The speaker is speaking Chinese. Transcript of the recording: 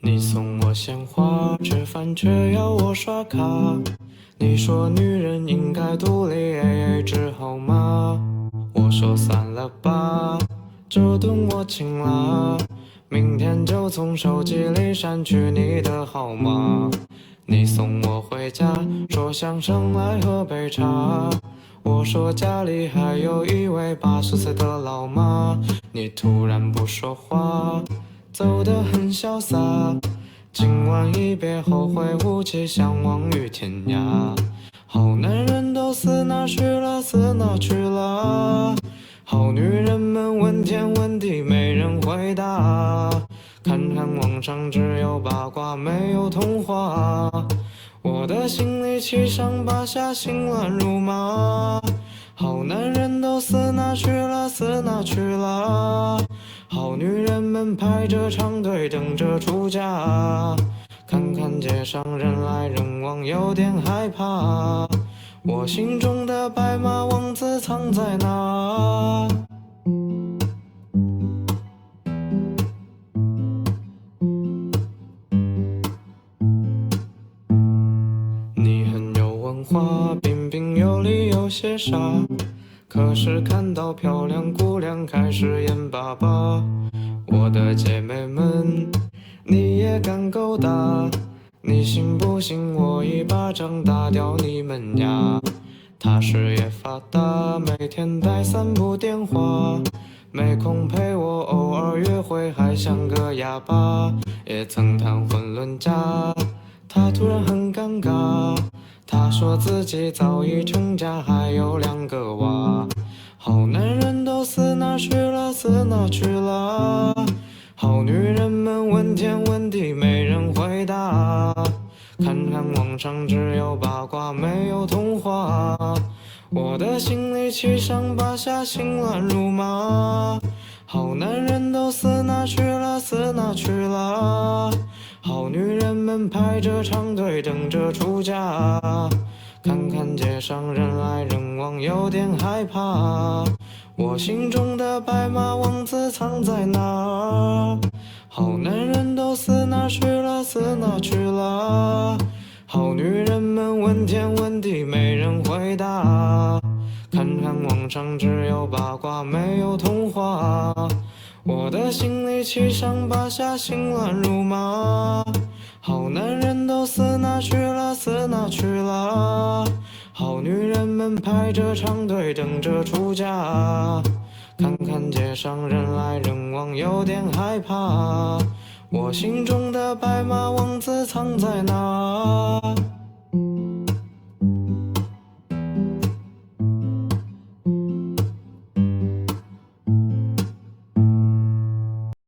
你送我鲜花，吃饭却要我刷卡。你说女人应该独立 AA 制好吗？我说散了吧，这顿我请了，明天就从手机里删去你的号码。你送我回家，说想上来喝杯茶。我说家里还有一位80岁的老妈。你突然不说话，走得很潇洒。今晚一别后会无期，相忘于天涯。好男人都死哪去了，死哪去了？好女人们问天问地，没人回答。看看网上只有八卦，没有童话。我的心里七上八下，心乱如麻。好男人都死哪去了，死哪去了？好女人们排着长队等着出嫁。看看街上人来人往，有点害怕。我心中的白马王子藏在哪？你很有文化，彬彬有礼，有些傻。可是看到漂亮姑娘开始眼巴巴。我的姐妹们，你也敢勾搭？你信不信我一巴掌打掉你们家？他事业发达，每天带3部电话，没空陪我，偶尔约会还像个哑巴。也曾谈婚论嫁，他突然很尴尬。他说自己早已成家，还有2个娃。好男人都死哪去了，死哪去了？好女人们问天问地，没人回答。看看网上只有八卦，没有童话。我的心里七上八下，心乱如麻。好男人都死哪去了，死哪去了？好女人们排着长队等着出嫁。看看街上人来人往，有点害怕。我心中的白马王子藏在哪？好男人都死哪去了，死哪去了？好女人们问天问地，没人回答。看看网上只有八卦，没有童话。我的心里七上八下，心乱如麻。好男人都死哪去了，死哪去了？好女人们排着长队等着出嫁。看看街上人来人往，有点害怕。我心中的白马王子藏在哪？